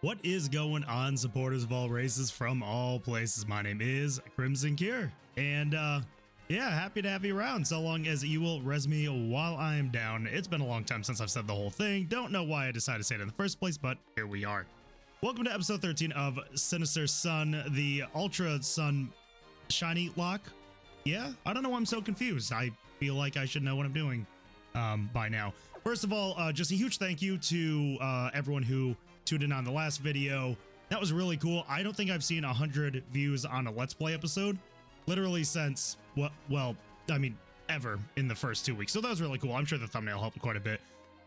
What is going on, supporters of all races from all places? My name is Crimson Cure, and yeah, happy to have you around so long as you will res me while I am down. It's been a long time since I've said the whole thing. Don't know why I decided to say it in the first place, but here we are. Welcome to episode 13 of Sinister Sun, the Ultra Sun Shinylocke. Yeah, I don't know why I'm so confused. I feel like I should know what I'm doing by now. First of all, just a huge thank you to everyone who tuned in on the last video. That was really cool. I don't think I've seen 100 views on a Let's Play episode literally since, well, I mean, ever in the first 2 weeks. So that was really cool. I'm sure the thumbnail helped quite a bit,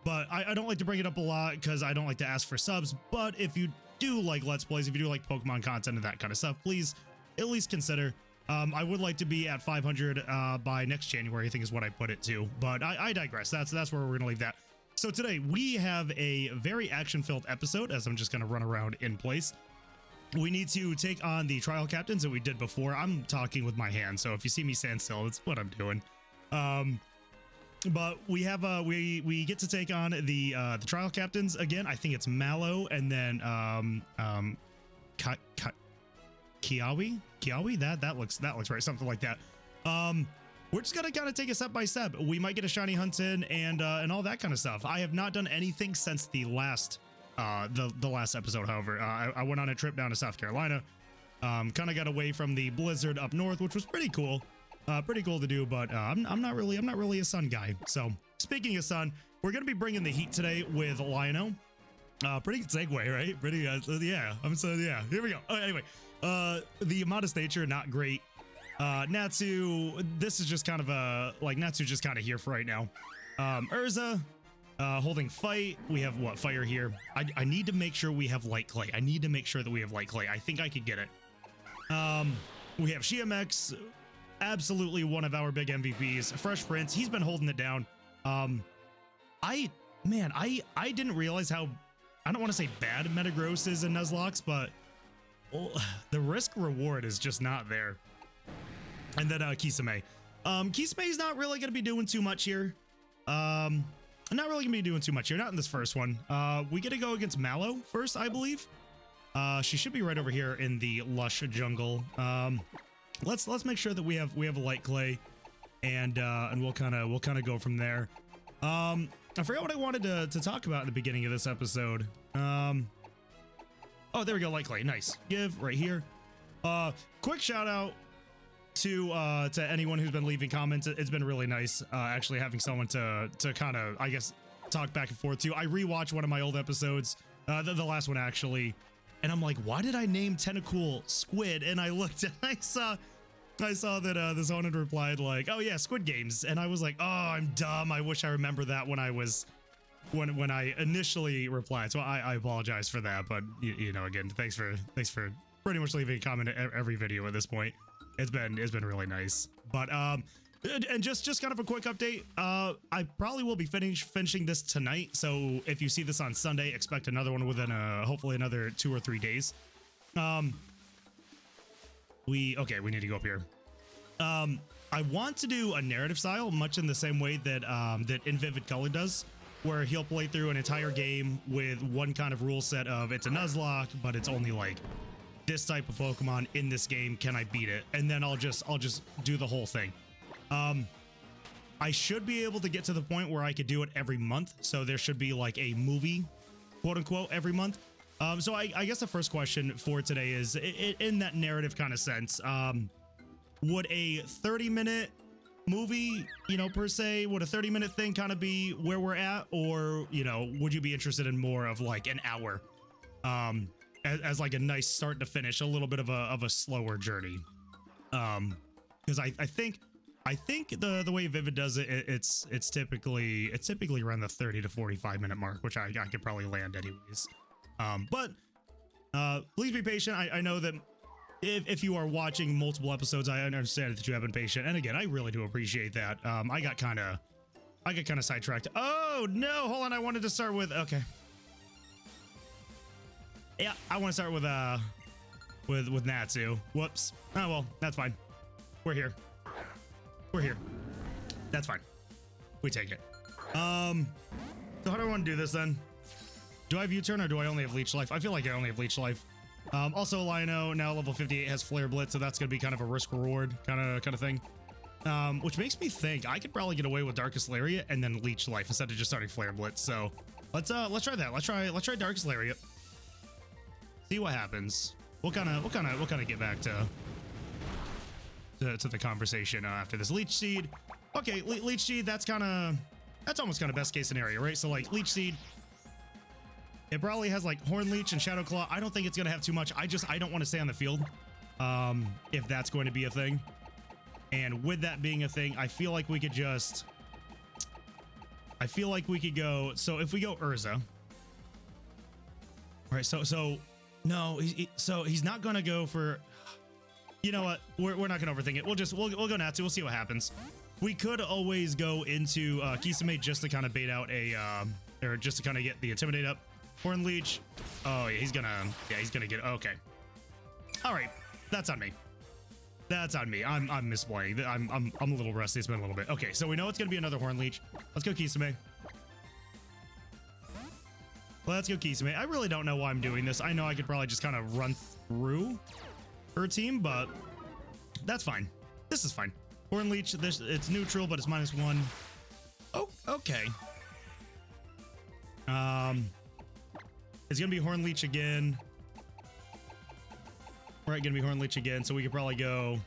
but I don't like to bring it up a lot because I don't like to ask for subs. But if you do like Let's Plays, if you do like Pokemon content and that kind of stuff, please at least consider. I would like to be at 500 by next January, I think is what I put it to, but I digress. That's where we're gonna leave that. So today we have a very action-filled episode, as I'm just gonna run around in place. We need to take on the trial captains that we did before. I'm talking with my hand, so if you see me stand still, that's what I'm doing. But we have we get to take on the trial captains again. I think it's Mallow and then Kiawe. That looks right, something like that. We're just gonna kind of take it step by step. We might get a shiny hunt in and all that kind of stuff. I have not done anything since the last the last episode. However, I went on a trip down to South Carolina. Kind of got away from the blizzard up north, which was pretty cool. Pretty cool to do, but I'm not really a sun guy. So speaking of sun, we're gonna be bringing the heat today with Lionel. Pretty good segue, right? Pretty yeah. Yeah. Here we go. Anyway, the modest nature, not great. Natsu, this is just kind of Natsu's just kind of here for right now. Urza, holding fight. We have what, fire here. I need to make sure we have light clay. I need to make sure that we have light clay. I think I could get it. We have Shiamex, absolutely one of our big MVPs. Fresh Prince, he's been holding it down. I didn't realize how, I don't want to say bad Metagross is in Nuzlocke, but the risk reward is just not there. And then Kisame. Kisame's not really going to be doing too much here. Not really going to be doing too much here. Not in this first one. We get to go against Mallow first, I believe. She should be right over here in the lush jungle. Let's make sure that we have a light clay, and we'll kind of go from there. I forgot what I wanted to talk about in the beginning of this episode. Oh, there we go, light clay. Nice. Give right here. Quick shout out to anyone who's been leaving comments. It's been really nice actually having someone to kind of, I guess, talk back and forth to. I rewatched one of my old episodes, the last one actually, and I'm like, why did I name Tentacool Squid? And I looked and I saw that this one had replied like, oh yeah, Squid Games, and I was like, oh, I'm dumb. I wish I remember that when I initially replied. So I apologize for that, but you know, again, thanks for pretty much leaving a comment at every video at this point. It's been really nice. But and just kind of a quick update. I probably will be finishing this tonight. So if you see this on Sunday, expect another one within hopefully another 2 or 3 days. We need to go up here. I want to do a narrative style, much in the same way that that In Vivid Color does, where he'll play through an entire game with one kind of rule set of it's a Nuzlocke, but it's only like this type of Pokemon in this game. Can I beat it? And then I'll just do the whole thing. I should be able to get to the point where I could do it every month. So there should be like a movie, quote unquote, every month. So I guess the first question for today is in that narrative kind of sense, would a 30-minute movie, you know, per se, would a 30-minute thing kind of be where we're at? Or, you know, would you be interested in more of like an hour? As like a nice start to finish, a little bit of a slower journey, because I think the way Vivid does it, it's typically around the 30 to 45 minute mark, which I could probably land anyways. But please be patient. I know that if you are watching multiple episodes, I understand that you have been patient, and again, I really do appreciate that. I got kind of sidetracked. Oh no, hold on. I wanted to start with, okay. Yeah, I want to start with Natsu. Whoops. Oh well, that's fine. We're here. That's fine. We take it. So how do I want to do this then? Do I have U-turn or do I only have leech life? I feel like I only have leech life. Also, Lionel now level 58 has Flare Blitz, so that's gonna be kind of a risk reward kind of thing. Which makes me think I could probably get away with Darkest Lariat and then leech life instead of just starting Flare Blitz. So let's try that. Let's try Darkest Lariat. See what happens. We'll kind of get back to the conversation after this. Leech Seed. Okay, Leech Seed. That's almost kind of best case scenario, right? So like Leech Seed. It probably has like Horn Leech and Shadow Claw. I don't think it's gonna have too much. I don't want to stay on the field. If that's going to be a thing. And with that being a thing, I feel like we could go. So if we go Urza. All right. So no. He's not gonna go for. You know what? We're not gonna overthink it. We'll go Natsu. We'll see what happens. We could always go into Kisame just to kind of bait out or just to kind of get the Intimidate up. Horn Leech. Oh yeah, he's gonna get. Okay. All right. That's on me. That's on me. I'm misplaying. I'm a little rusty. It's been a little bit. Okay, so we know it's gonna be another Horn Leech. Let's go Kisame. Let's go Kisame. I really don't know why I'm doing this. I know I could probably just kind of run through her team, but that's fine. This is fine. Horn Leech. It's neutral, but it's -1. Oh, okay. It's gonna be Horn Leech again. Right, gonna be Horn Leech again, so we could probably go.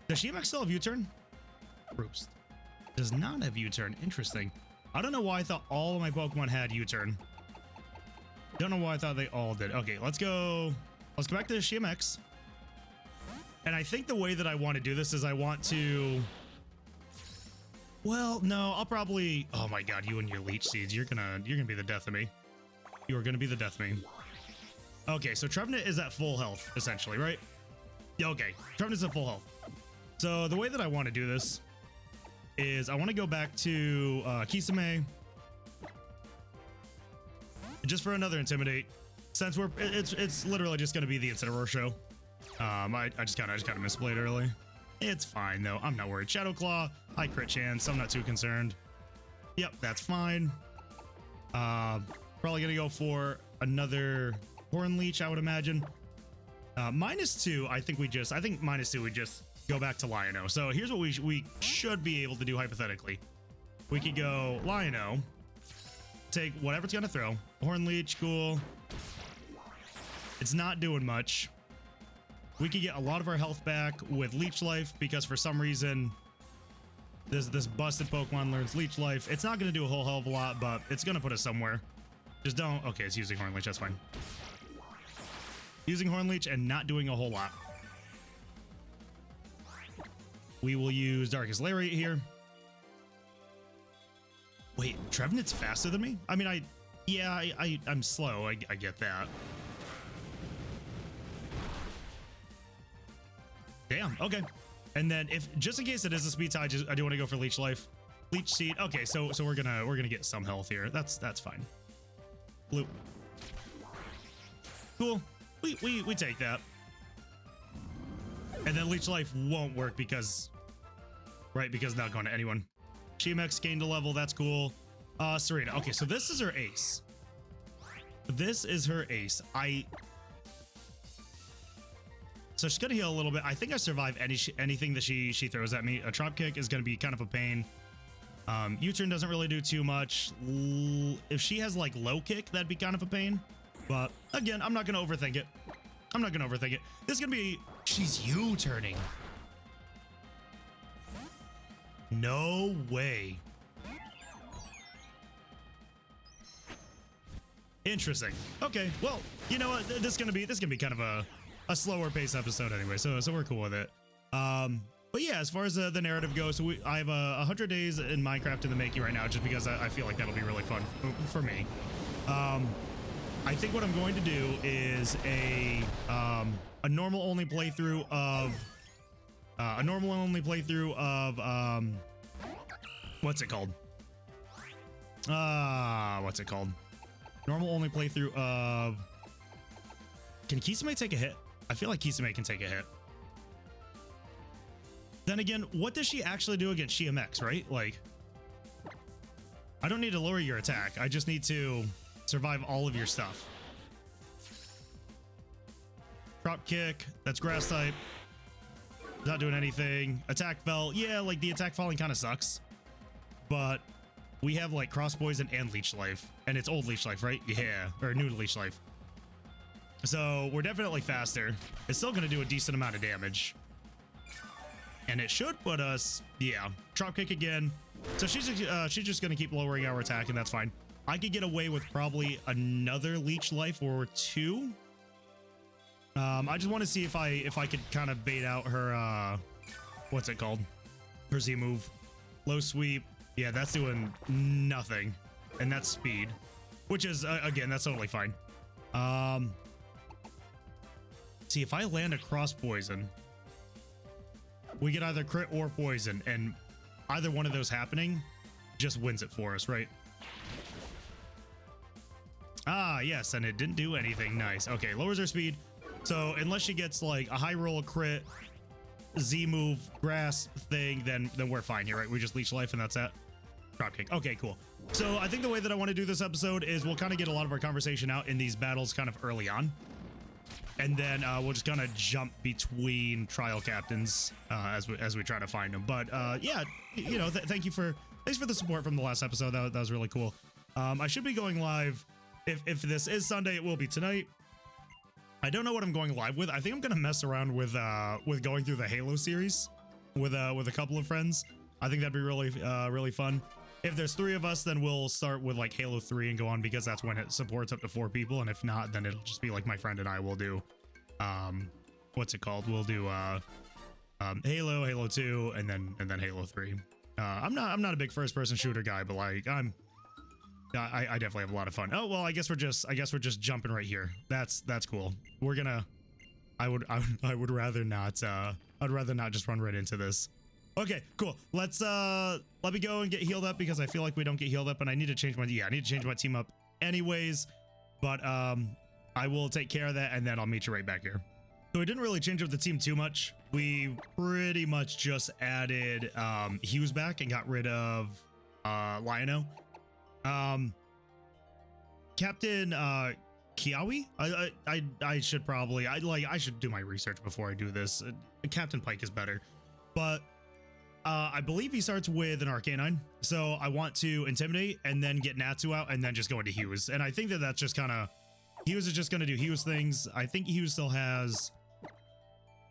Does Shimax still have U-turn? Roost does not have U-turn. Interesting. I don't know why I thought all of my Pokemon had U-turn. Don't know why I thought they all did. Okay, let's go back to the Shimax. And I think the way that I want to do this is I want to. Well, no, I'll probably. Oh my God, you and your Leech Seeds, you're gonna be the death of me. You are gonna be the death of me. Okay, so Trevenant is at full health, essentially, right? Yeah, okay. Trevenant's at full health. So the way that I want to do this is I want to go back to Kisame. Just for another Intimidate. Since it's literally just going to be the Incineroar show. I just kind of misplayed early. It's fine, though. I'm not worried. Shadow Claw, high crit chance. I'm not too concerned. Yep, that's fine. Probably going to go for another Horn Leech, I would imagine. -2, I think -2 we just go back to Lion-O. So here's what we should be able to do hypothetically. We could go Lion-O, take whatever it's gonna throw. Horn Leech, cool. It's not doing much. We could get a lot of our health back with Leech Life because for some reason this busted Pokemon learns Leech Life. It's not gonna do a whole hell of a lot, but it's gonna put us somewhere. Just don't. Okay, it's using Horn Leech. That's fine. Using Horn Leech and not doing a whole lot. We will use Darkest Lariat here. Wait, Trevenant's faster than me? I mean, I'm slow. I get that. Damn. Okay. And then just in case it is a speed tie, I do want to go for Leech Life. Leech Seed. Okay, so we're gonna get some health here. That's fine. Blue. Cool. We take that. And then Leech Life won't work because not going to anyone. Shimax gained a level, that's cool. Serena. Okay, so this is her ace. This is her ace. So she's gonna heal a little bit. I think I survive anything that she throws at me. A Drop Kick is gonna be kind of a pain. U-turn doesn't really do too much. If she has like low kick, that'd be kind of a pain. But again, I'm not gonna overthink it. This is gonna be. She's U-turning. No way. Interesting. Okay, well, you know what? This is gonna be kind of a slower pace episode anyway, so we're cool with it. But yeah, as far as the narrative goes, so I have 100 days in Minecraft in the making right now, just because I feel like that'll be really fun for me. I think what I'm going to do is a normal only playthrough of what's it called? Normal only playthrough of. Can Kisame take a hit? I feel like Kisame can take a hit. Then again, what does she actually do against Shimax, right? Like, I don't need to lower your attack. I just need to survive all of your stuff. Drop kick, that's grass type. Not doing anything. Attack fell. Yeah, like the attack falling kind of sucks. But we have like cross poison and leech life. And it's old leech life, right? Yeah, or new leech life. So we're definitely faster. It's still going to do a decent amount of damage. And it should put us, yeah, drop kick again. So she's just going to keep lowering our attack, and that's fine. I could get away with probably another leech life or two. I just want to see if I could kind of bait out her, what's it called? Her Z move. Low sweep. Yeah, that's doing nothing. And that's speed, which is, again, that's totally fine. See, if I land a cross poison, we get either crit or poison, and either one of those happening just wins it for us, right? Ah, yes, and it didn't do anything. Nice. Okay, lowers her speed. So unless she gets like a high roll, crit, Z move, grass thing, then we're fine here, right? We just leech life and that's it. Dropkick. Okay, cool. So I think the way that I want to do this episode is we'll kind of get a lot of our conversation out in these battles kind of early on. And then we'll just kind of jump between trial captains as we try to find them. But yeah, you know, thanks for the support from the last episode. That was really cool. I should be going live. If this is Sunday, it will be tonight. I don't know what I'm going live with. I think I'm gonna mess around with going through the Halo series with a couple of friends. I think that'd be really fun. If there's 3 of us, then we'll start with like Halo 3 and go on, because that's when it supports up to 4 people. And if not, then it'll just be like my friend and I will do what's it called? We'll do Halo 2, and then Halo 3. I'm not a big first person shooter guy, but like I definitely have a lot of fun. Oh, well, I guess we're just jumping right here. That's cool. We're gonna, I would rather not, I'd rather not just run right into this. Okay, cool. Let me go and get healed up, because I feel like we don't get healed up, and I need to change my team up anyways, but, I will take care of that, and then I'll meet you right back here. So we didn't really change up the team too much. We pretty much just added, Hughes back and got rid of, Lionel. Captain Kiawi, I should probably I should do my research before I do this. Captain Pike is better, but I believe he starts with an Arcanine, so I want to intimidate and then get Natsu out and then just go into Hughes. And I think that that's just kind of, Hughes is just going to do Hughes things. I think Hughes still has,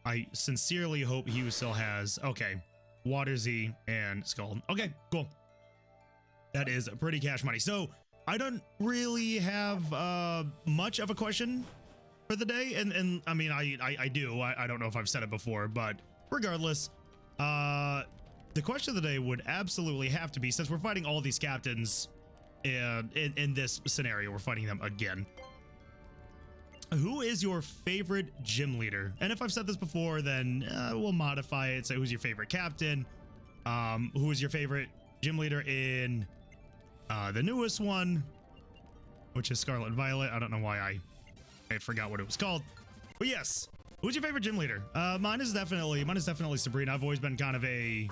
I sincerely hope Hughes still has, okay, Water Z and Skull. Okay, cool. That is pretty cash money. So I don't really have much of a question for the day, and I mean I do. I don't know if I've said it before, but regardless, the question of the day would absolutely have to be, since we're fighting all these captains in this scenario, we're fighting them again. Who is your favorite gym leader? And if I've said this before, then we'll modify it. Say, who's your favorite captain? Who is your favorite gym leader in the newest one, which is Scarlet and Violet? I don't know why I forgot what it was called, but yes. Who's your favorite gym leader? Mine is definitely Sabrina. I've always been kind of a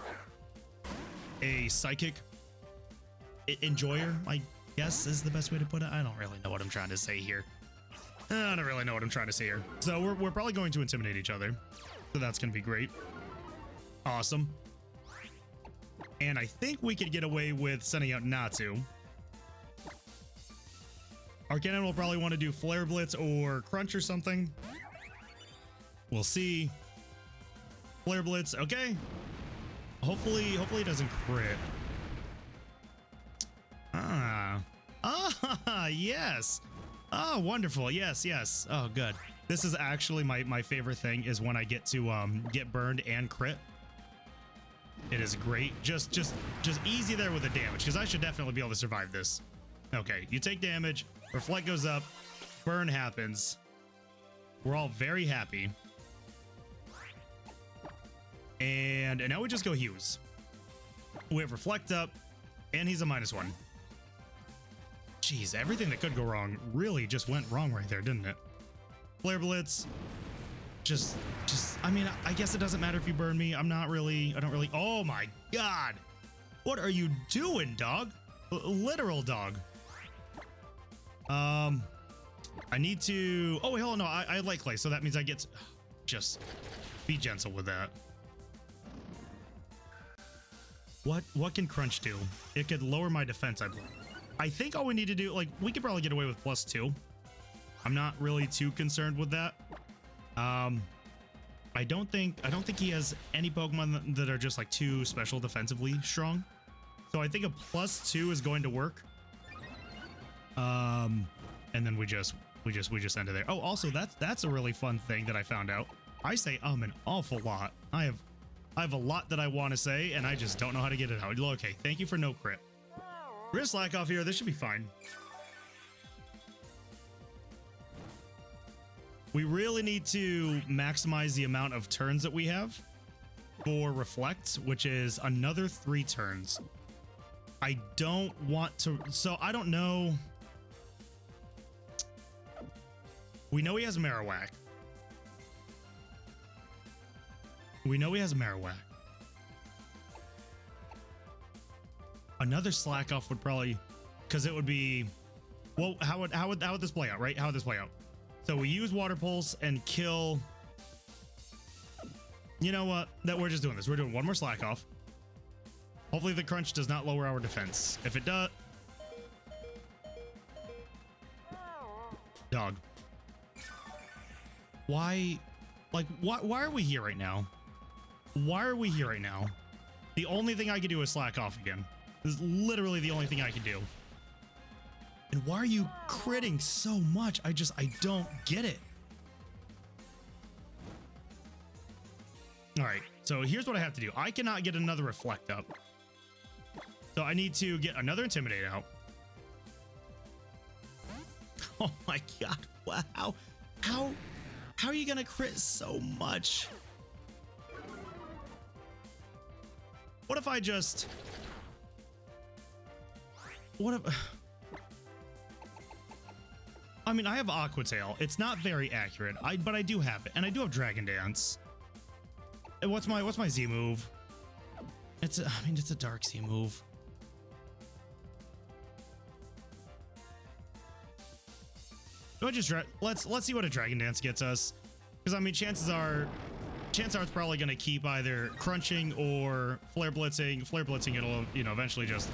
psychic enjoyer, I guess is the best way to put it. I don't really know what I'm trying to say here. I don't really know what I'm trying to say here. So we're probably going to intimidate each other. So that's going to be great. Awesome. And I think we could get away with sending out Natsu. Arcanine will probably want to do Flare Blitz or Crunch or something. We'll see. Flare Blitz, okay. Hopefully it doesn't crit. Yes. Oh, wonderful. Yes. Oh, good. This is actually my favorite thing, is when I get to get burned and crit. It is great. Just easy there with the damage, because I should definitely be able to survive this. Okay, you take damage, reflect goes up, burn happens. We're all very happy. And now we just go Hughes. We have reflect up, and he's a -1. Jeez, everything that could go wrong really just went wrong right there, didn't it? Flare Blitz. I mean, I guess it doesn't matter if you burn me. I don't really. Oh my God. What are you doing, dog? Literal dog. I need to, oh, wait, hold on, no, I like clay, so that means I get to, just be gentle with that. What can crunch do? It could lower my defense, I believe. I think all we need to do, like, we could probably get away with +2. I'm not really too concerned with that. I don't think he has any Pokemon that are just like too special defensively strong. So I think a +2 is going to work. And then we just end it there. Oh, also that's a really fun thing that I found out. I say an awful lot. I have a lot that I want to say, and I just don't know how to get it out. Okay, thank you for no crit. We're gonna slack off here. This should be fine. We really need to maximize the amount of turns that we have for Reflect, which is another 3 turns. I don't want to, so I don't know. We know he has Marowak. Another slack off would probably, because it would be, well, how would this play out, right? How would this play out? So we use Water Pulse and kill. You know what? That we're just doing this. We're doing one more slack off. Hopefully the crunch does not lower our defense. If it does, dog. Why? Like, why are we here right now? Why are we here right now? The only thing I can do is slack off again. This is literally the only thing I can do. And why are you critting so much? I don't get it. All right, so here's what I have to do. I cannot get another Reflect up. So I need to get another Intimidate out. Oh my God, wow. How are you gonna crit so much? What if I just... What if... I mean, I have Aqua Tail. It's not very accurate, but I do have it, and I do have Dragon Dance. And what's my Z move? It's a Dark Z move. Do I just let's see what a Dragon Dance gets us, because I mean, chances are it's probably gonna keep either crunching or Flare Blitzing. Flare Blitzing, it'll eventually just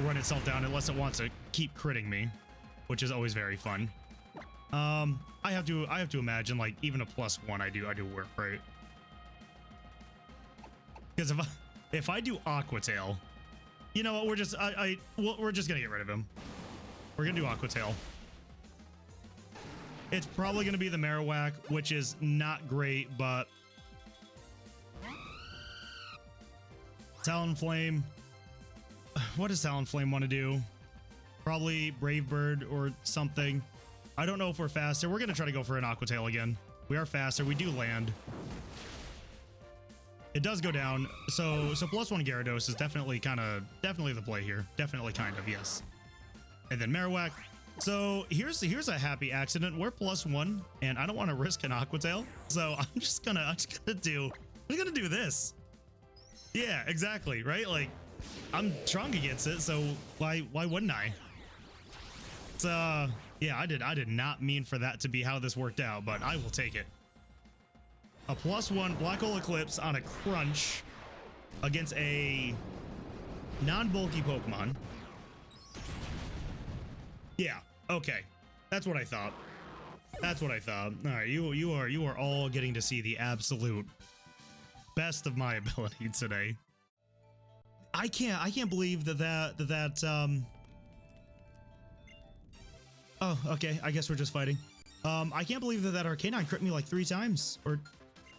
run itself down unless it wants to keep critting me, which is always very fun. I have to imagine, like, even a +1 I do work, right? Because if I do Aqua Tail, you know what, we're just gonna get rid of him. We're gonna do Aqua Tail. It's probably gonna be the Marowak, which is not great, but Talonflame. What does Talonflame want to do? Probably Brave Bird or something. I don't know if we're faster. We're gonna try to go for an Aqua Tail again. We are faster. We do land. It does go down. So +1 Gyarados is definitely the play here. Definitely kind of, yes. And then Marowak. So here's a happy accident. We're +1, and I don't want to risk an Aqua Tail. So I'm just gonna do this. Yeah, exactly, right? Like, I'm strong against it, so why wouldn't I? So yeah, I did not mean for that to be how this worked out, but I will take it. A +1 Black Hole Eclipse on a crunch against a non-bulky Pokemon. Yeah, okay. That's what I thought. All right, you are all getting to see the absolute best of my ability today. I can't believe that oh, okay, I guess we're just fighting. I can't believe that Arcanine crit me like 3 times, or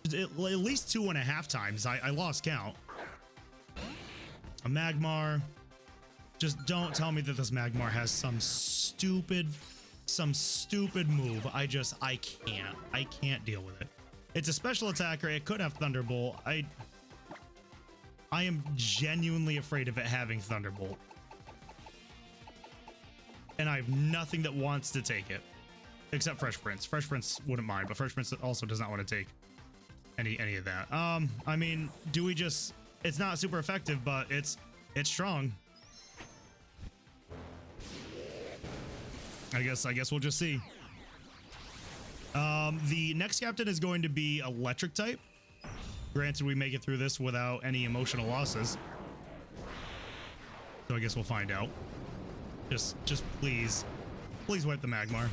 at least 2.5 times. I lost count. A Magmar. Just don't tell me that this Magmar has some stupid move. I can't deal with it. It's a special attacker. It could have Thunderbolt. I am genuinely afraid of it having Thunderbolt. And I have nothing that wants to take it. Except Fresh Prince. Fresh Prince wouldn't mind, but Fresh Prince also does not want to take any of that. I mean, do we just... It's not super effective, but it's strong. I guess we'll just see. The next captain is going to be electric type. Granted, we make it through this without any emotional losses. So I guess we'll find out. Just please wipe the Magmar.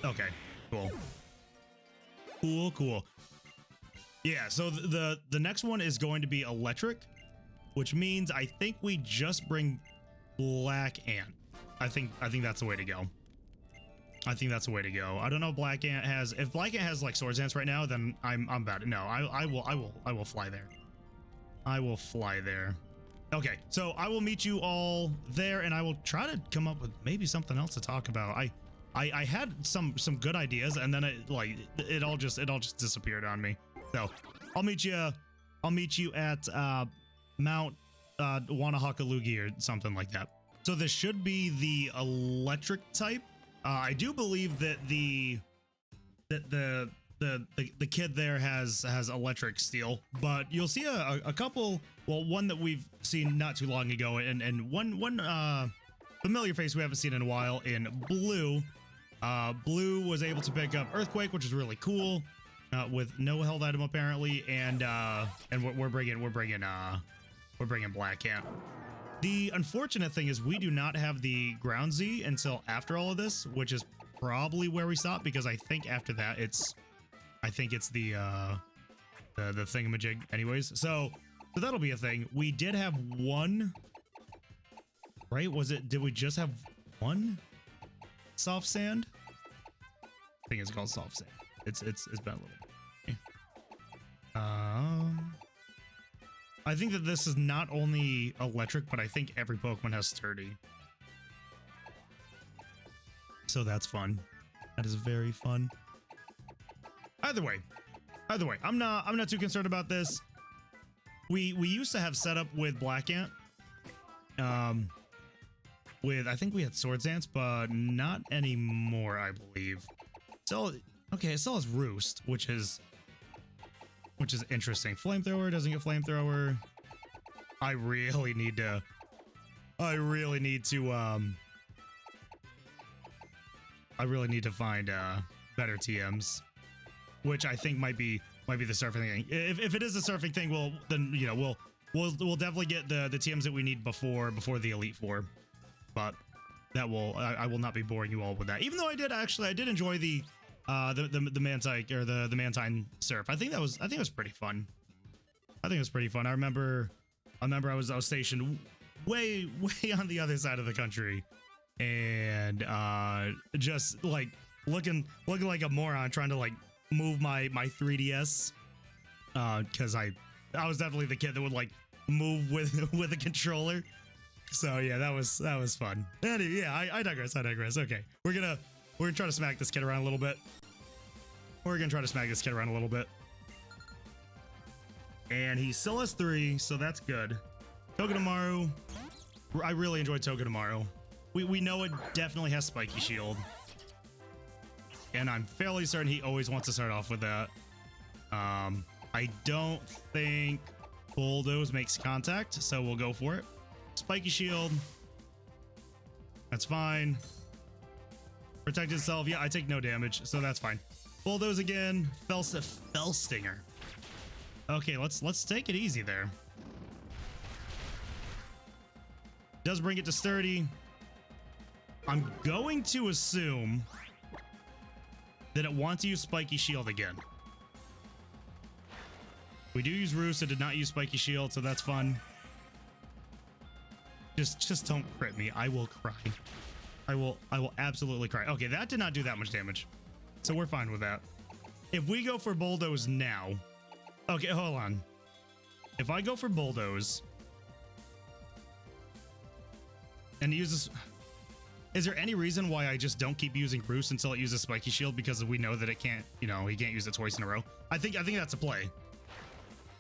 Okay, cool. Yeah, so the next one is going to be electric, which means I think we just bring Black Ant. I think that's the way to go. I think that's the way to go. I don't know if Black Ant has, if Black Ant has like Swords Dance right now, then I'm about it. No, I will fly there. I will fly there. Okay, so I will meet you all there, and I will try to come up with maybe something else to talk about. I had some good ideas, and then it all just disappeared on me. So I'll meet you at Mount Wanahakalugi or something like that. So this should be the electric type. I do believe that the kid there has electric steel, but you'll see a couple. Well, one that we've seen not too long ago, and one familiar face we haven't seen in a while in Blue. Blue was able to pick up Earthquake, which is really cool, with no held item apparently, and we're bringing Black Ant. The unfortunate thing is we do not have the Ground Z until after all of this, which is probably where we stop, because I think after that it's the thingamajig anyways. So that'll be a thing. We did have one, right? Did we just have one soft sand? I think it's called soft sand. It's been a little bit. I think that this is not only electric, but I think every Pokemon has sturdy. So that's fun. That is very fun. Either way, I'm not too concerned about this. We used to have setup with Black Ant. I think we had Swords Dance, but not anymore, I believe. So okay, it still has Roost, which is interesting. Flamethrower doesn't get Flamethrower. I really need to find better TMs, which I think might be the surfing thing. If it is a surfing thing, we'll definitely get the TMs that we need before the Elite Four. But that I will not be boring you all with that. Even though I did enjoy the Mantike or the Mantine surf. I think it was pretty fun. I remember I was stationed way on the other side of the country, and just like looking like a moron trying to like move my 3DS, because I was definitely the kid that would like move with a controller. So yeah, that was fun. Anyway, yeah, I digress. Okay, we're gonna try to smack this kid around a little bit. And he still has 3, so that's good. Togedemaru, I really enjoyed Togedemaru. We know it definitely has Spiky Shield, and I'm fairly certain he always wants to start off with that. I don't think Bulldoze makes contact, so we'll go for it. Spiky Shield, that's fine. Protect itself, yeah, I take no damage, so that's fine. Bulldoze again. Fell Stinger. Okay, let's take it easy there. Does bring it to sturdy. I'm going to assume that it wants to use Spiky Shield again. We do use Roost. It did not use Spiky Shield, so that's fun. Just don't crit me. I will cry. I will absolutely cry. Okay, that did not do that much damage, so we're fine with that. If we go for Bulldoze now, okay, hold on. If I go for Bulldoze and uses, is there any reason why I just don't keep using Roost until it uses Spiky Shield, because we know that it can't, he can't use it twice in a row? I think that's a play.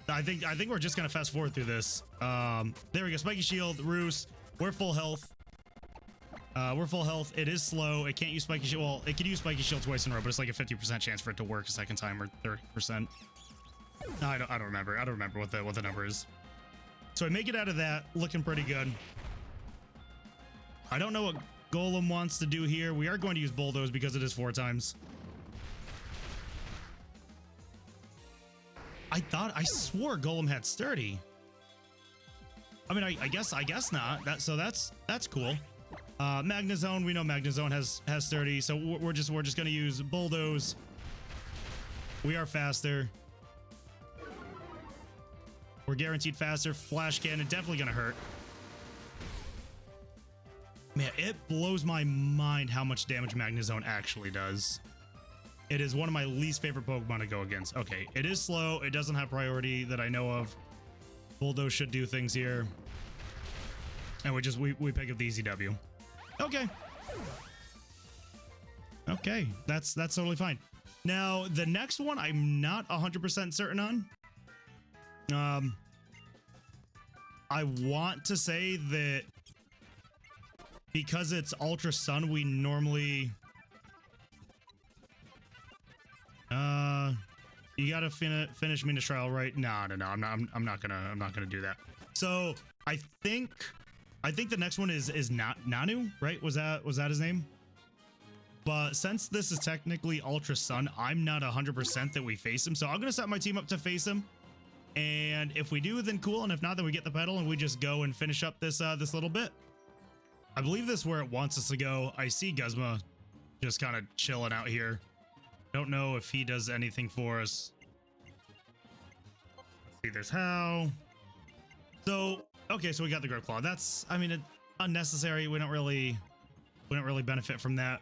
I think we're just gonna fast forward through this. There we go. Spiky Shield, Roost. We're full health. It is slow. It can't use Spiky Shield. Well, it could use Spiky Shield twice in a row, but it's like a 50% chance for it to work a second time, or 30%. I don't remember. I don't remember what the number is. So I make it out of that, looking pretty good. I don't know what Golem wants to do here. We are going to use Bulldoze because it is 4 times. I swore Golem had Sturdy. I mean, I guess not. That's cool. Magnezone, we know Magnezone has Sturdy, so we're just gonna use Bulldoze. We are faster. We're guaranteed faster. Flash Cannon definitely gonna hurt. Man, it blows my mind how much damage Magnezone actually does. It is one of my least favorite Pokemon to go against. Okay, it is slow. It doesn't have priority that I know of. Bulldoze should do things here. And we pick up the easy W. Okay. Okay, that's totally fine. Now, the next one I'm not 100% certain on. I want to say that because it's Ultra Sun, we normally you gotta finish Minas Trial, right? No, I'm not gonna do that. So I think the next one is not Nanu, right? Was that his name? But since this is technically Ultra Sun, I'm not 100% that we face him. So I'm gonna set my team up to face him. And if we do, then cool. And if not, then we get the Petal and we just go and finish up this this little bit. I believe this is where it wants us to go. I see Guzma just kind of chilling out here. Don't know if he does anything for us. Let's see, there's how. So, okay, so we got the Grip Claw. That's, I mean, unnecessary. We don't really benefit from that.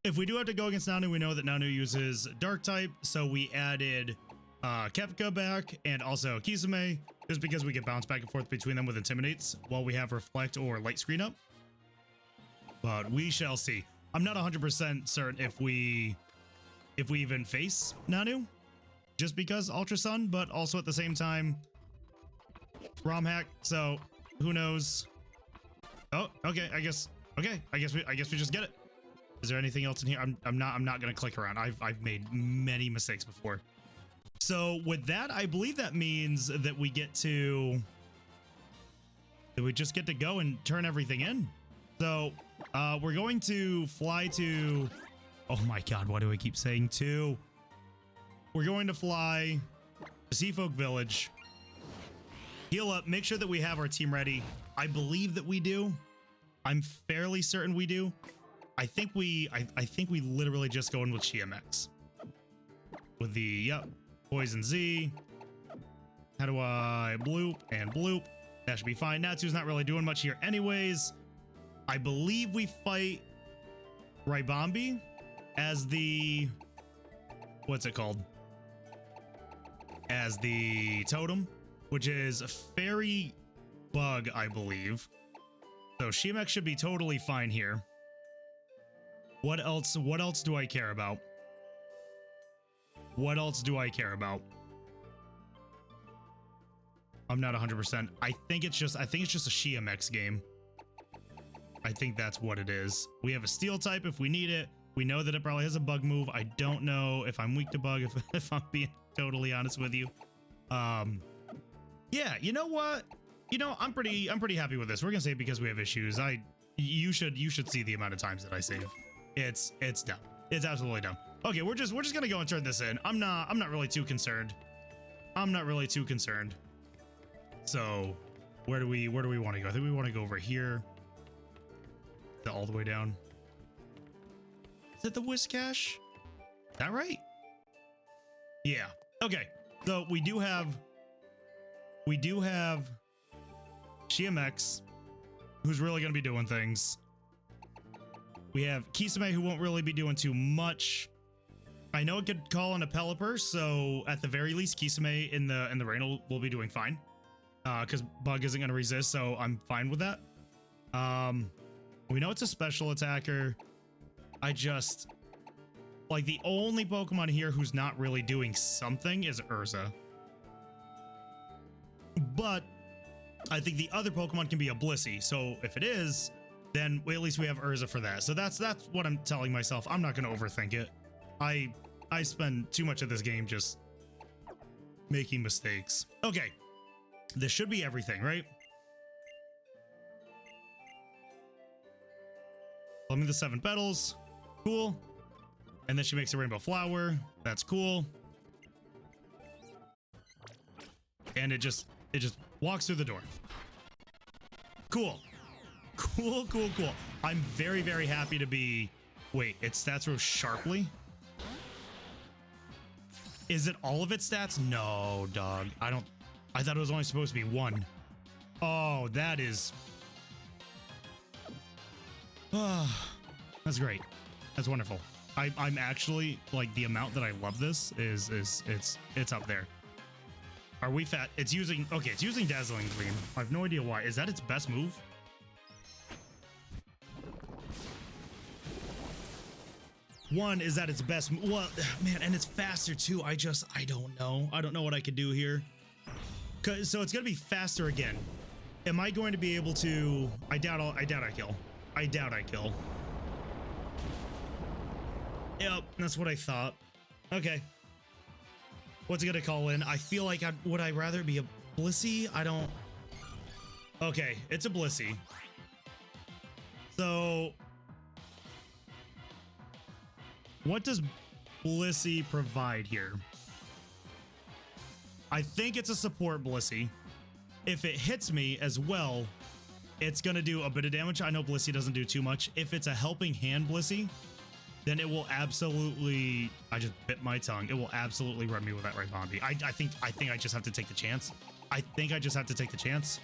If we do have to go against Nanu, we know that Nanu uses Dark type, so we added Kefka back and also Kisame, just because we can bounce back and forth between them with Intimidates while we have Reflect or Light Screen up. But we shall see. I'm not 100% certain if we even face Nanu, just because Ultra Sun, but also at the same time, ROM hack. So who knows? Oh, okay. I guess we just get it. Is there anything else in here? I'm not gonna click around. I've made many mistakes before. So with that, I believe that means that we just get to go and turn everything in. So we're going to fly to, oh my god, why do I keep saying to? We're going to fly to Seafolk Village, heal up, make sure that we have our team ready. I believe that we do. I'm fairly certain we do. I think we literally just go in with GMX. With the, yep, Poison Z. How do I bloop and bloop? That should be fine. Natsu's not really doing much here anyways. I believe we fight Raibambi as the, what's it called? As the totem, which is a fairy bug, I believe. So GMX should be totally fine here. What else do I care about? What else do I care about? I'm not 100%. I think it's just a GMX game. I think that's what it is. We have a steel type if we need it. We know that it probably has a bug move. I don't know if I'm weak to bug, if I'm being totally honest with you. Yeah, you know what? You know, I'm pretty happy with this. We're gonna save because we have issues. You should see the amount of times that I save. It's dumb. It's absolutely dumb. Okay, we're just gonna go and turn this in. I'm not really too concerned. I'm not really too concerned. So where do we want to go? I think we want to go over here. Is that all the way down? Is it the Whiscash? Is that right? Yeah. Okay. So we do have GMX, who's really going to be doing things. We have Kisame, who won't really be doing too much. I know it could call on a Pelipper, so at the very least, Kisame in the rain will be doing fine. Because Bug isn't going to resist, so I'm fine with that. We know it's a special attacker. I just, like, the only Pokemon here who's not really doing something is Urza. But I think the other Pokemon can be a Blissey, so if it is, then at least we have Urza for that. So that's what I'm telling myself. I'm not going to overthink it. I spend too much of this game just making mistakes. Okay. This should be everything, right? Let me the 7 petals. Cool. And then she makes a rainbow flower. That's cool. And it just walks through the door. Cool. Cool, cool, cool. I'm very, very happy to be... Wait, its stats rose sharply? Is it all of its stats? No, dog. I thought it was only supposed to be 1. Oh, that is... that's great. That's wonderful. I'm actually, like, the amount that I love this is it's up there. Are we fat? It's using... Okay, it's using Dazzling Gleam. I have no idea why. Is that its best move? One is that its best... Well, man, and it's faster too. I don't know. I don't know what I could do here. So it's gonna be faster again. Am I going to be able to... I doubt I kill. I doubt I kill. Yep, that's what I thought. Okay. What's it gonna call in? I feel like would I rather be a Blissey? I don't... Okay, it's a Blissey. So... What does Blissey provide here? I think it's a support Blissey. If it hits me as well, it's gonna do a bit of damage. I know Blissey doesn't do too much. If it's a helping hand Blissey, then it will absolutely... I just bit my tongue. It will absolutely run me with that right Bombi. I think I just have to take the chance. I think I just have to take the chance.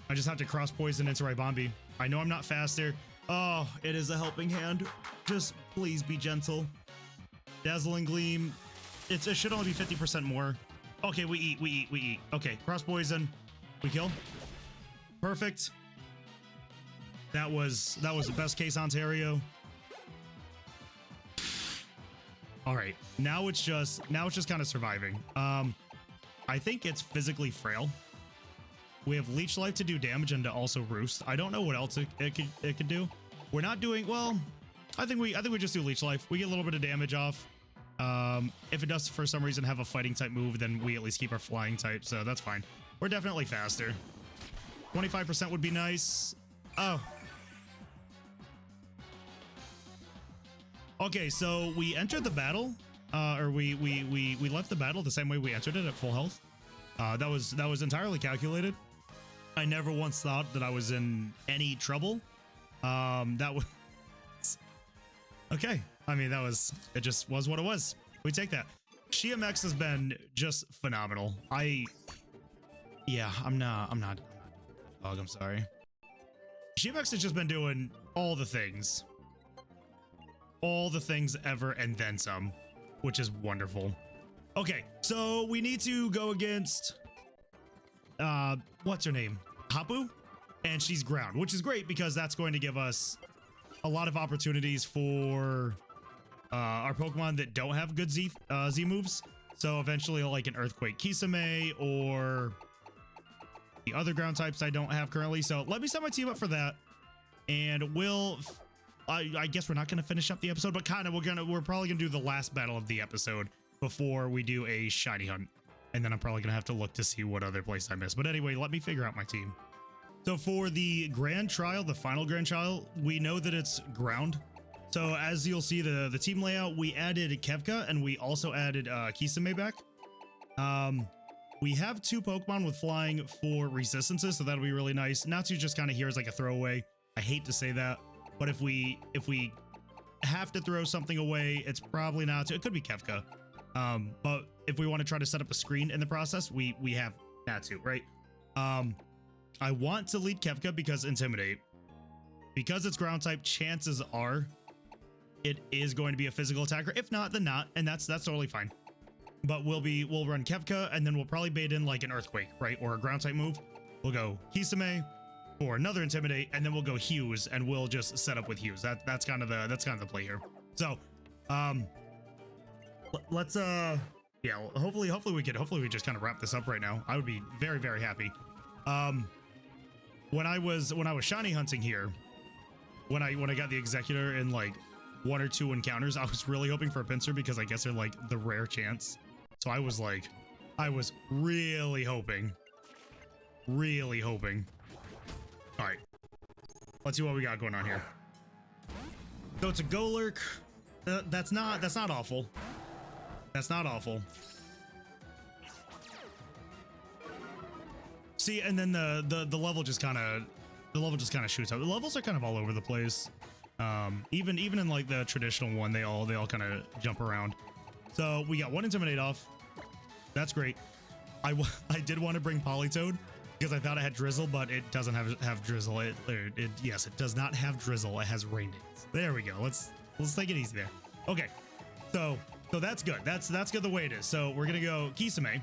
I just have to cross poison into right Bombi. I know I'm not faster. Oh, it is a helping hand. Just please be gentle. Dazzling Gleam. It should only be 50% more. Okay, we eat. Okay, cross poison. We kill. Perfect. That was the best case Ontario. All right, now it's just kind of surviving. I think it's physically frail. We have Leech Life to do damage and to also roost. I don't know what else it could do. We're not doing well. I think we just do Leech Life. We get a little bit of damage off. If it does for some reason have a fighting type move, then we at least keep our flying type, so that's fine. We're definitely faster. 25% would be nice. Oh. Okay, so we entered the battle, or we left the battle the same way we entered it at full health. That was entirely calculated. I never once thought that I was in any trouble. That was okay. I mean, it just was what it was. We take that. GMX has been just phenomenal. Yeah, I'm not dog, I'm sorry. GMX has just been doing all the things. All the things ever and then some, which is wonderful. Okay, so we need to go against what's her name? Hapu? And she's ground, which is great because that's going to give us a lot of opportunities for our Pokemon that don't have good Z moves. So eventually like an Earthquake Kisame or the other ground types I don't have currently. So let me set my team up for that. And I guess we're not going to finish up the episode, but kind of we're probably going to do the last battle of the episode before we do a shiny hunt. And then I'm probably going to have to look to see what other place I missed. But anyway, let me figure out my team. So for the grand trial, the final grand trial, we know that it's ground. So as you'll see the team layout, we added Kefka and we also added Kisame back. We have 2 Pokemon with flying for resistances, so that'll be really nice. Natsu just kind of here as like a throwaway. I hate to say that, but if we have to throw something away, it's probably Natsu. It could be Kefka. But if we want to try to set up a screen in the process, we have Natsu, right? I want to lead Kefka because Intimidate. Because it's ground type, chances are it is going to be a physical attacker. If not, then not, and that's totally fine. But we'll run Kefka, and then we'll probably bait in like an Earthquake, right? Or a ground type move. We'll go Kisame or another Intimidate, and then we'll go Hughes, and we'll just set up with Hughes. That's kind of the play here. So, let's yeah, hopefully we just kind of wrap this up right now. I would be very, very happy. When I was shiny hunting here, when I got the Executor in like 1 or 2 encounters, I was really hoping for a Pinsir because I guess they're like the rare chance. So I was really hoping. All right, let's see what we got going on here. So it's a Golurk. That's not awful. That's not awful. See, and then the level just kind of shoots up. The levels are kind of all over the place. Even in like the traditional one, they all kind of jump around. So we got one Intimidate off. That's great. I did want to bring Politoed because I thought it had Drizzle, but it doesn't have Drizzle. Yes, it does not have Drizzle. It has Rain Dance. There we go. Let's take it easy there. Okay, so that's good. That's good the way it is. So we're gonna go Kisame.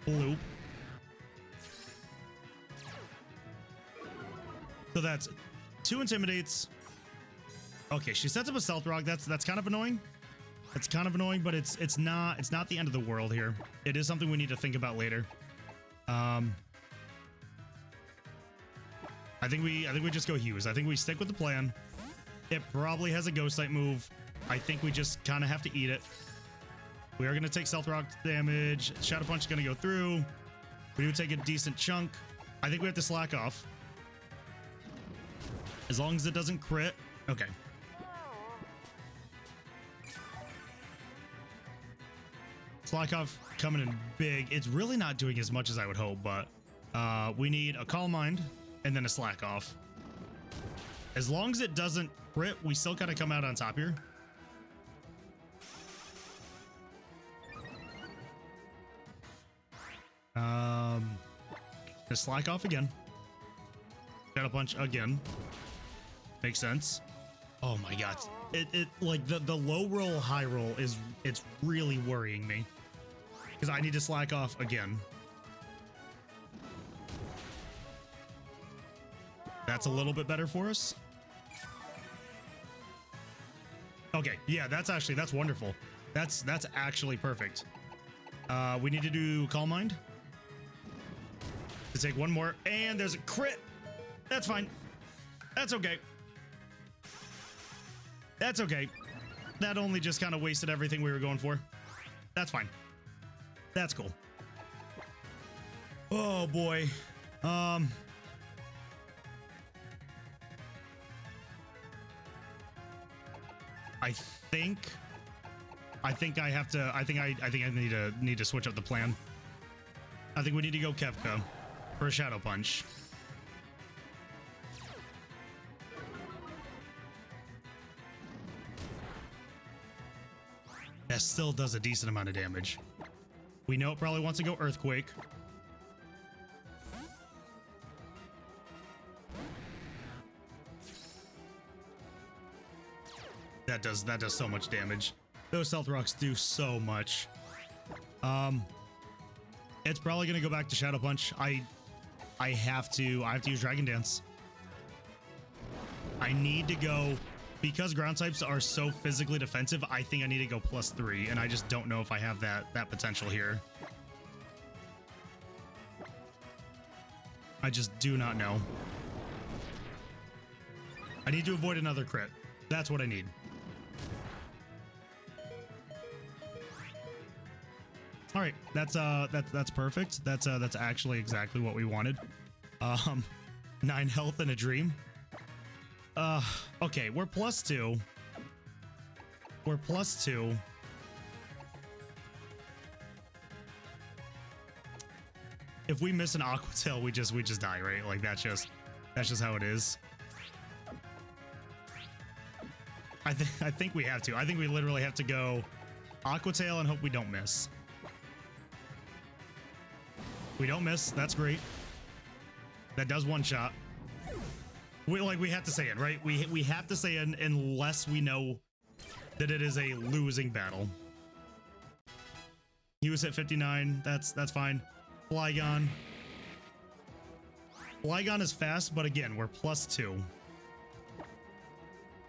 Bloop. So that's 2 Intimidates. Okay, she sets up a Stealth Rock. That's kind of annoying. It's kind of annoying, but it's not the end of the world here. It is something we need to think about later. I think we just go Hughes. I think we stick with the plan. It probably has a Ghost type move. I think we just kind of have to eat it. We are going to take Stealth Rock damage. Shadow Punch is going to go through. We do take a decent chunk. I think we have to slack off. As long as it doesn't crit. Okay. Slack off coming in big. It's really not doing as much as I would hope, but we need a Calm Mind and then a slack off. As long as it doesn't crit, we still kind of come out on top here. Just slack off again. Shadow Punch again. Makes sense. Oh my god. It like the low roll, high roll it's really worrying me. Because I need to slack off again. That's a little bit better for us. Okay, yeah, that's wonderful. That's actually perfect. We need to do Calm Mind. To take one more, and there's a crit. That's fine. That's okay. That's okay. That only just kind of wasted everything we were going for. That's fine. That's cool. Oh boy. I think I need to switch up the plan. I think we need to go Kefka for a Shadow Punch. That still does a decent amount of damage. We know it probably wants to go Earthquake. That does so much damage. Those Stealth Rocks do so much. It's probably gonna go back to Shadow Punch. I have to use Dragon Dance. I need to go, because ground types are so physically defensive. I think I need to go +3, and I just don't know if I have that potential here. I just do not know. I need to avoid another crit. That's what I need. All right, that's perfect. That's actually exactly what we wanted. 9 health and a dream. Okay, we're +2. We're +2. If we miss an Aqua Tail, we just die, right? Like that's just how it is. I think we have to. I think we literally have to go Aqua Tail and hope we don't miss. We don't miss. That's great. That does one shot. We have to say it, right? We have to say it unless we know that it is a losing battle. He was at 59. That's fine. Flygon. Flygon is fast, but again, we're +2.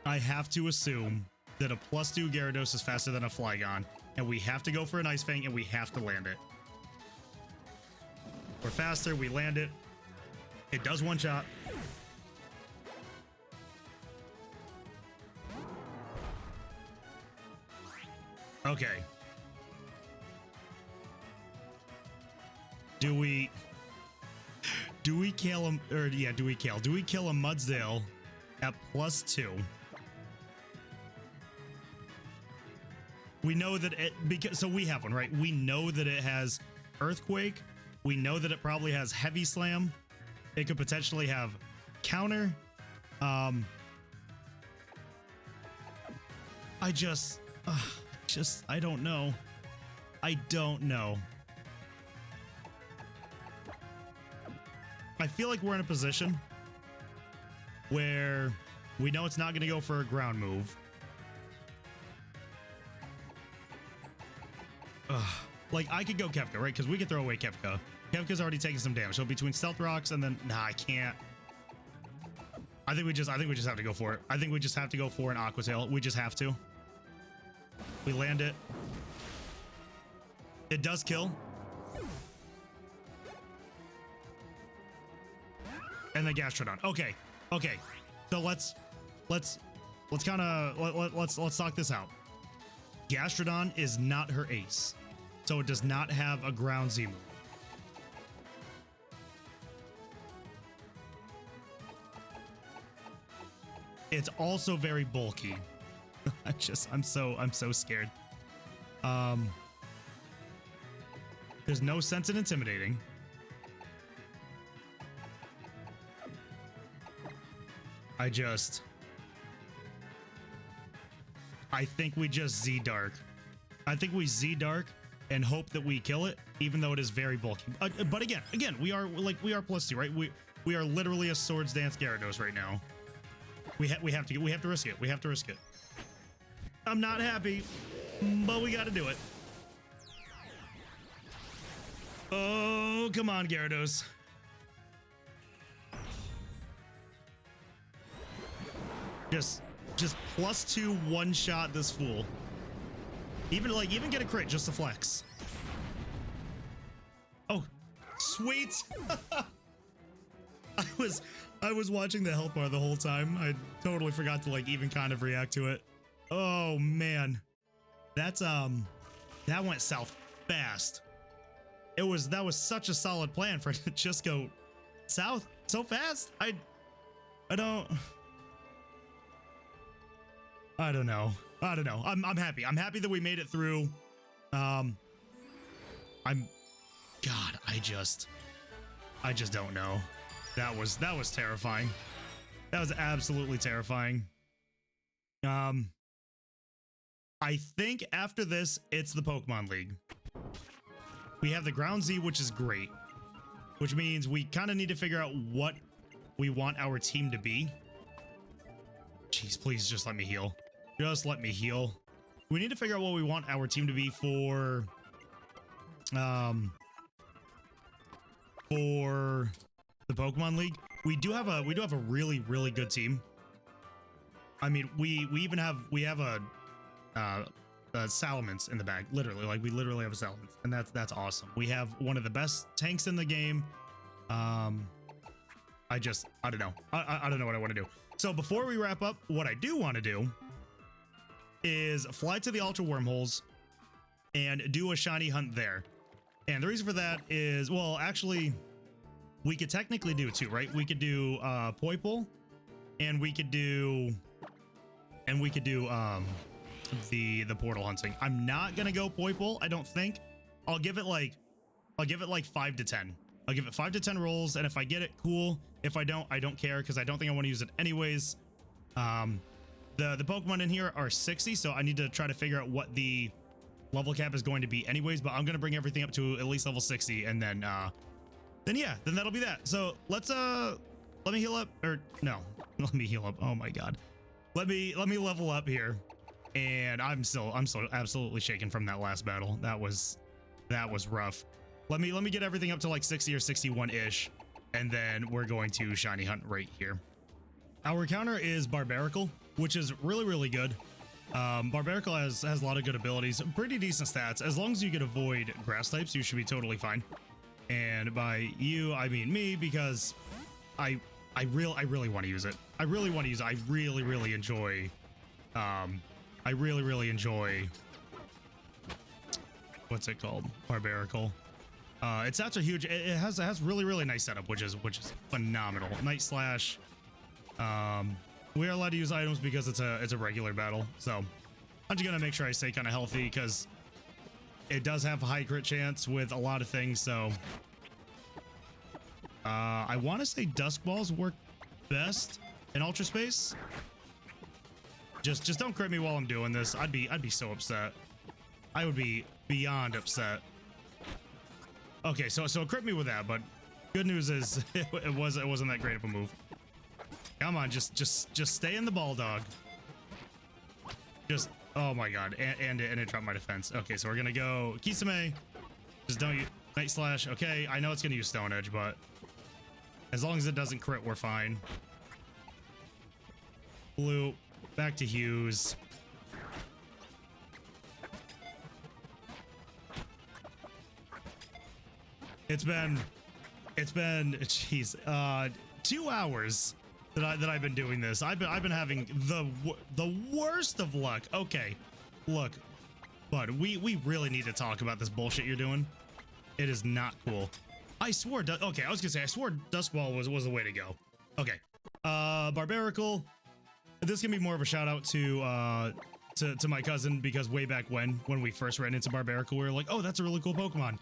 I have to assume that a +2 Gyarados is faster than a Flygon, and we have to go for an Ice Fang, and we have to land it. We're faster, we land it. It does one shot. Okay. Do we kill him? Or yeah, do we kill a Mudsdale at +2? We know that it, because, so we have one, right? We know that it has Earthquake. We know that it probably has Heavy Slam. It could potentially have Counter. I don't know. I don't know. I feel like we're in a position where we know it's not going to go for a ground move. Like, I could go Kefka, right? Because we could throw away Kefka. Kefka's already taking some damage. So between Stealth Rocks and then... Nah, I can't. I think we just have to go for it. I think we just have to go for an Aqua Tail. We just have to. We land it. It does kill. And then Gastrodon. Okay. Okay. So let's kind of let's talk this out. Gastrodon is not her ace. So it does not have a ground Z move. It's also very bulky. I'm so scared. There's no sense in intimidating. I think we just Z Dark. I think we Z Dark and hope that we kill it, even though it is very bulky. But again, we are +2, right? We are literally a Swords Dance Gyarados right now. We have to risk it. We have to risk it. I'm not happy, but we got to do it. Oh, come on, Gyarados. Just +2 one-shot this fool. Even get a crit just to flex. Oh, sweet. I was watching the health bar the whole time. I totally forgot to even kind of react to it. Oh man. That went south fast. That was such a solid plan for it to just go south so fast. I don't know. I'm happy. I'm happy that we made it through. I just don't know. That was terrifying. That was absolutely terrifying. I think after this, it's the Pokemon League. We have the Ground Z, which is great, which means we kind of need to figure out what we want our team to be. Jeez, please just let me heal. Just let me heal. We need to figure out what we want our team to be for the Pokemon League. We have a really good team. I mean, we have a Salamence in the bag, literally. We literally have a Salamence, and that's awesome. We have one of the best tanks in the game. I don't know. I don't know what I want to do. So before we wrap up, what I do want to do is fly to the Ultra Wormholes and do a shiny hunt there. And the reason for that is, well, actually, we could technically do two, right? We could do Poipole, and we could do the portal hunting. I'm not gonna go Poipole, I don't think. I'll give it like 5 to 10. I'll give it 5 to 10 rolls, and if I get it, cool. If I don't care, because I don't think I want to use it anyways. The Pokemon in here are 60, so I need to try to figure out what the level cap is going to be anyways, but I'm gonna bring everything up to at least level 60, and then that'll be that. So let me heal up, or no, let me heal up. Oh my god. Let me level up here. And I'm still absolutely shaken from that last battle. That was rough. Let me get everything up to like 60 or 61-ish, and then we're going to shiny hunt right here. Our counter is Barbaracle, which is really good. Barbaracle has a lot of good abilities, pretty decent stats. As long as you can avoid grass types, you should be totally fine. And by you, I mean me, because I really want to use it. I really want to use it. I really enjoy what's it called? Barbaracle. Its stats are huge. It has really nice setup, which is phenomenal. Night Slash. We are allowed to use items because it's a regular battle. So I'm just gonna make sure I stay kind of healthy because it does have a high crit chance with a lot of things. So I want to say Dusk Balls work best in Ultra Space. Just don't crit me while I'm doing this. I'd be so upset. I would be beyond upset. Okay, so crit me with that, but good news is it wasn't that great of a move. Come on, just stay in the ball, dog. Just, oh my god, and it dropped my defense. Okay, so we're gonna go Kisame. Just don't use Night Slash. Okay, I know it's gonna use Stone Edge, but as long as it doesn't crit, we're fine. Blue, back to Hughes. It's been, jeez, 2 hours that I've been doing this. I've been having the worst of luck. Okay, look, bud, we really need to talk about this bullshit you're doing. It is not cool. I swore. Okay, I was gonna say I swore Dusk Ball was the way to go. Okay, Barbarical. This can be more of a shout out to my cousin because way back when we first ran into Barbarical, we were like, oh, that's a really cool Pokemon.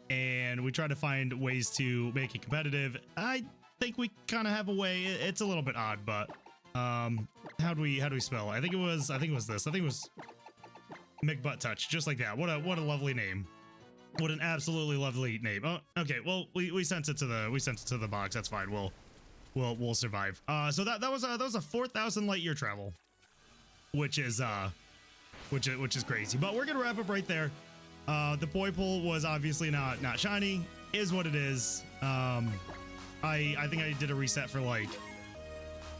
And we try to find ways to make it competitive. I think we kind of have a way. It's a little bit odd, but how do we spell it? I think it was this. I think it was McButt Touch, just like that. What a lovely name. What an absolutely lovely name. Oh, okay. Well, we sent it to the box. That's fine. We'll survive. So that was a 4,000 light year travel, which is crazy. But we're gonna wrap up right there. The Poipole was obviously not shiny, is what it is. I think I did a reset for like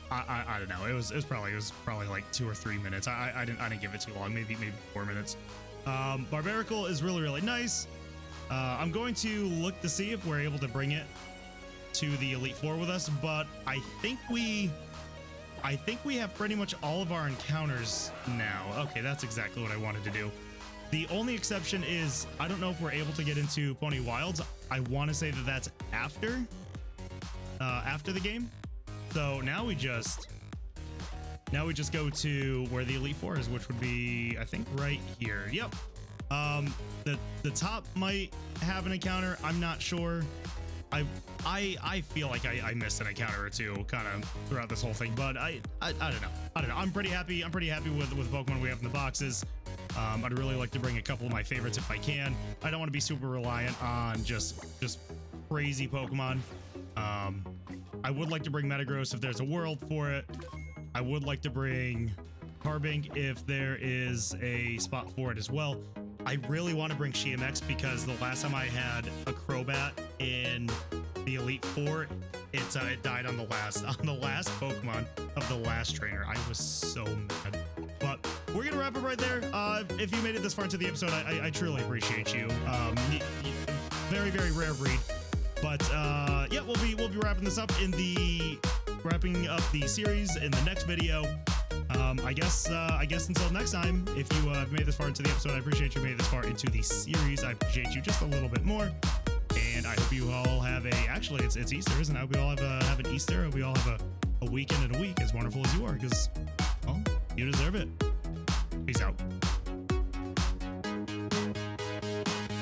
I don't know. It was probably like 2 or 3 minutes. I didn't give it too long. Maybe 4 minutes. Barbarical is really nice. I'm going to look to see if we're able to bring it to the Elite Four with us, but I think we have pretty much all of our encounters now. Okay, that's exactly what I wanted to do. The only exception is I don't know if we're able to get into Pony Wilds. I want to say that that's after the game. So now we just go to where the Elite Four is, which would be, I think, right here. Yep. The top might have an encounter. I'm not sure. I feel like I missed an encounter or two kind of throughout this whole thing, but I don't know. I'm pretty happy with Pokemon we have in the boxes. I'd really like to bring a couple of my favorites if I can. I don't want to be super reliant on just crazy Pokemon. I would like to bring Metagross if there's a world for it. I would like to bring Carbink if there is a spot for it as well. I really want to bring Shiamex because the last time I had a Crobat in the Elite Four, it died on the last Pokemon of the last trainer. I was so mad. But we're gonna wrap it right there. If you made it this far into the episode, I truly appreciate you. Very rare breed. But yeah, we'll be wrapping this up wrapping up the series in the next video. I guess until next time, if you have made this far into the episode, I appreciate you made this far into the series. I appreciate you just a little bit more. And I hope you all have actually it's Easter, isn't it? I hope we all have an Easter. I hope we all have a weekend and a week as wonderful as you are, because, well, you deserve it. Peace out.